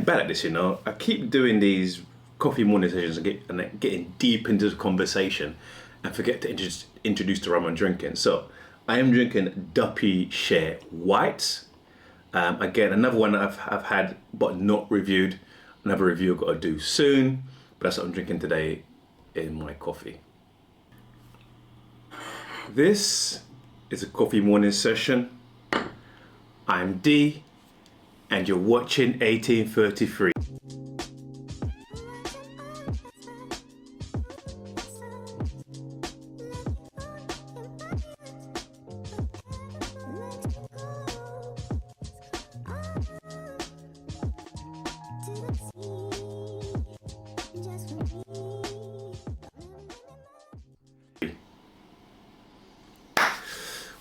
getting bad at this, you know. I keep doing these coffee morning sessions and getting deep into the conversation and forget to introduce the rum I'm drinking. So I am drinking Duppy Share White. Again, another one that I've had but not reviewed. Another review I've got to do soon. But that's what I'm drinking today in my coffee. This is a coffee morning session. I'm D, and you're watching 1833.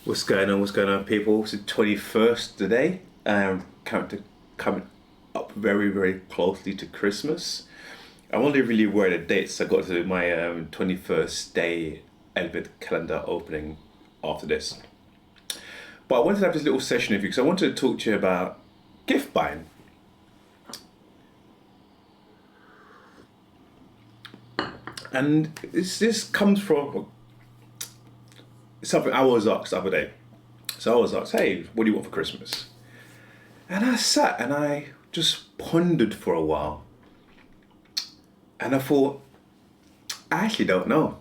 What's going on, people? It's the 21st today. Coming up very, very closely to Christmas. I'm only really worried the dates. I got to my 21st day Advent calendar opening after this. But I wanted to have this little session with you because I wanted to talk to you about gift buying. And this comes from something I was asked the other day. So I was asked, hey, what do you want for Christmas? And I sat and I just pondered for a while. And I thought, I actually don't know.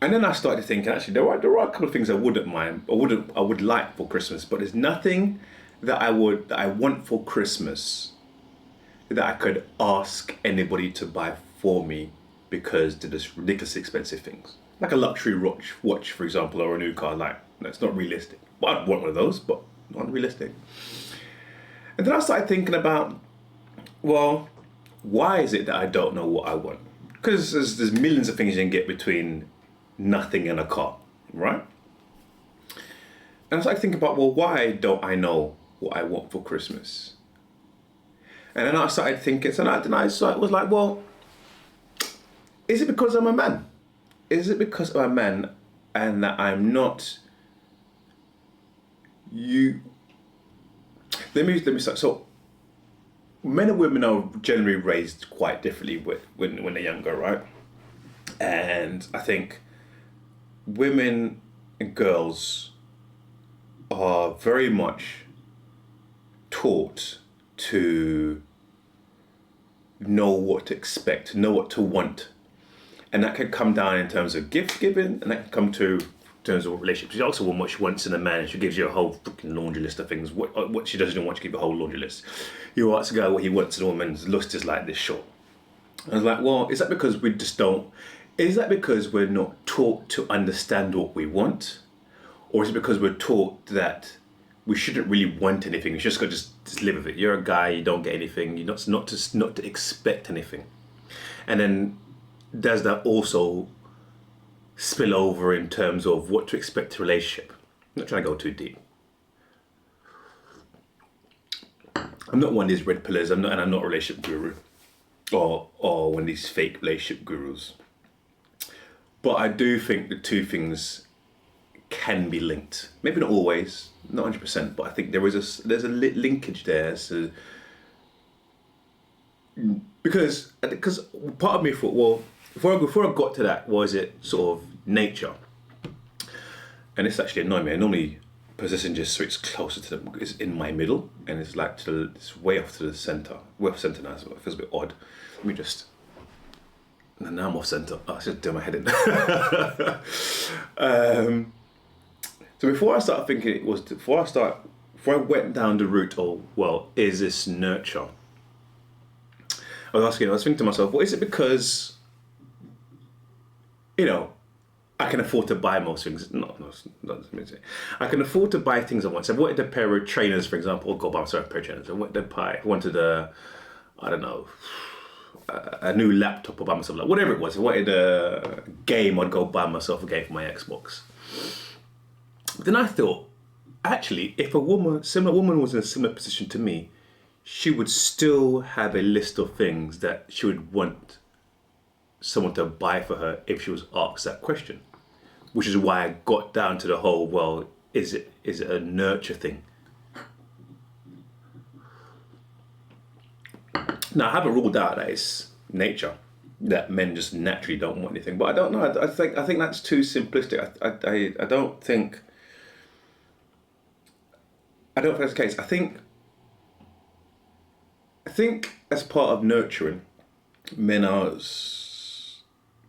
And then I started thinking, actually, there are a couple of things I wouldn't mind, I would like for Christmas, but there's nothing that I want for Christmas that I could ask anybody to buy for me because they're just ridiculously expensive things. Like a luxury watch, for example, or a new car. Like, that's not realistic. Well, I'd want one of those, but not realistic. And then I started thinking about, well, why is it that I don't know what I want? Because there's millions of things you can get between nothing and a car, right? And I started thinking about, well, why don't I know what I want for Christmas? And then I started thinking, so I was like, well, is it because I'm a man? Is it because I'm a man and that I'm not you? Let me start. So men and women are generally raised quite differently when they're younger, right? And I think women and girls are very much taught to know what to expect, know what to want. And that can come down in terms of gift giving, and that can come to in terms of relationships. She also wants what she wants in a man. She gives you a whole freaking laundry list of things. What she doesn't want, she gives you a whole laundry list. You ask a guy what he wants in a woman's list is like this short. I was like, well, is that because we just don't? Is that because we're not taught to understand what we want? Or is it because we're taught that we shouldn't really want anything? We just got to just live with it. You're a guy, you don't get anything. You're not to expect anything. And then does that also spill over in terms of what to expect in a relationship? I'm not trying to go too deep. I'm not one of these red pillars. I'm not a relationship guru or one of these fake relationship gurus. But I do think the two things can be linked. Maybe not always, not 100%, but I think there's a linkage there. So, because part of me thought, well, before I got to that, was it sort of nature? And it's actually annoying me. I normally position just so it's closer to them. It's in my middle, and it's like it's way off to the center. Way off center now, so it feels a bit odd. Let me just. And now I'm off center. Oh, I should do my head in. So before I went down the route of, well, is this nurture? I was thinking to myself, well, is it because, I can afford to buy most things? No, I can afford to buy things I want. So I wanted a pair of trainers, for example, go buy myself a pair of trainers. I wanted a new laptop or buy myself, like whatever it was. I wanted a game, I'd go buy myself a game for my Xbox. But then I thought, actually, if similar woman was in a similar position to me, she would still have a list of things that she would want someone to buy for her if she was asked that question. Which is why I got down to the whole, well, is it a nurture thing? Now, I haven't ruled out that it's nature, that men just naturally don't want anything. But I don't know. I think that's too simplistic. I don't think. I don't think that's the case. I think as part of nurturing, men are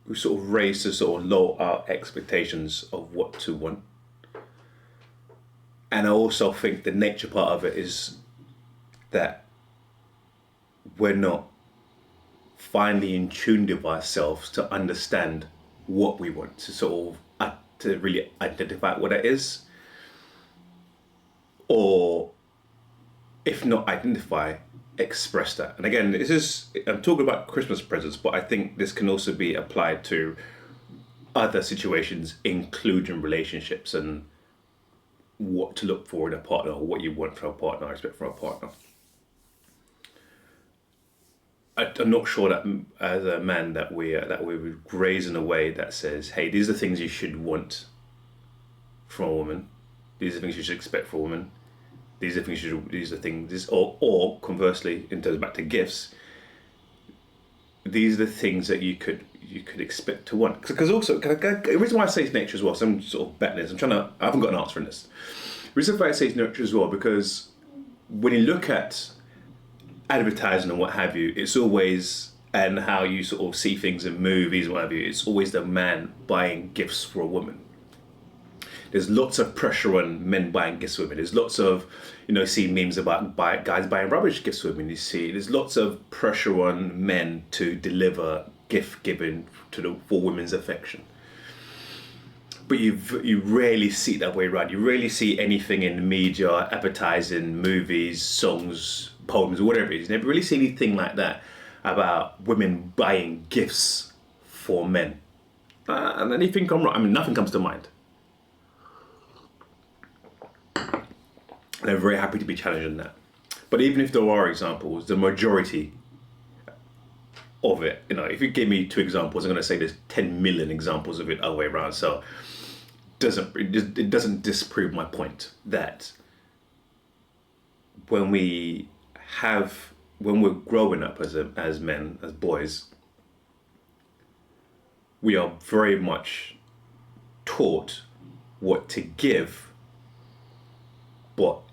we sort of raised to sort of lower our expectations of what to want. And I also think the nature part of it is that we're not finally in tune with ourselves to understand what we want, to sort of to really identify what it is, or if not identify, express that. And again, I'm talking about Christmas presents, but I think this can also be applied to other situations, including relationships and what to look for in a partner, or what you want from a partner, or expect from a partner. I'm not sure that as a man that we would raise in a way that says, hey, these are the things you should want from a woman. These are the things you should expect from a woman. These are things, or conversely, in terms of back to gifts, these are the things that you could expect to want. Because also, the reason why I say it's nature as well, so I'm sort of betting this, I haven't got an answer in this. The reason why I say it's nature as well, because when you look at advertising and what have you, it's always, and how you sort of see things in movies and what have you, it's always the man buying gifts for a woman. There's lots of pressure on men buying gifts for women. There's lots of, see memes about guys buying rubbish gifts for women. There's lots of pressure on men to deliver gift giving for women's affection. But you rarely see it that way around. You rarely see anything in the media, advertising, movies, songs, poems, or whatever it is. You never really see anything like that about women buying gifts for men. And then you think I'm right. I mean, nothing comes to mind. And I'm very happy to be challenged on that. But even if there are examples, the majority of it, if you give me 2 examples, I'm going to say there's 10 million examples of it all the way around. So it doesn't disprove my point that when we're growing up as men, as boys, we are very much taught what to give, but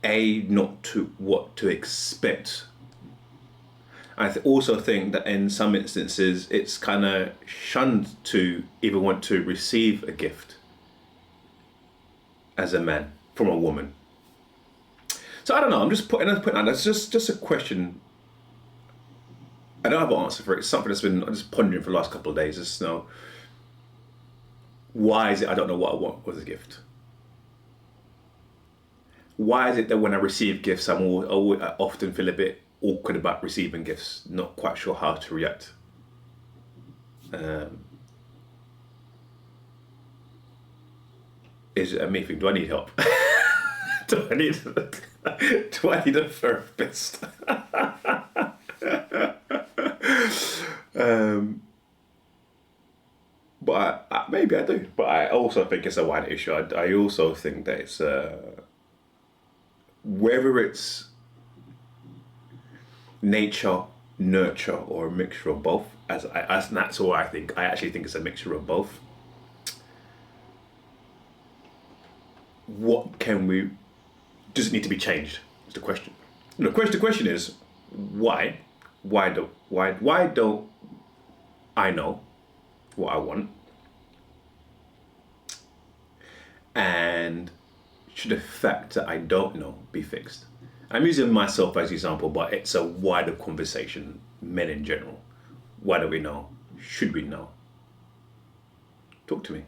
not to what to expect. I also think that in some instances it's kind of shunned to even want to receive a gift as a man from a woman. So I don't know. I'm just putting out. That's just a question. I don't have an answer for it. It's something that's been just pondering for the last couple of days. Just why is it I don't know what I want as a gift? Why is it that when I receive gifts, I often feel a bit awkward about receiving gifts, not quite sure how to react? Is it a me thing? Do I need help? do I need a therapist? But maybe I do. But I also think it's a wider issue. I also think that it's whether it's nature, nurture, or a mixture of both. As that's all I think. I actually think it's a mixture of both. What does it need to be changed? Is the question. The question is why? Why don't I know what I want? And should the fact that I don't know be fixed? I'm using myself as an example, but it's a wider conversation, men in general. Why do we know? Should we know? Talk to me.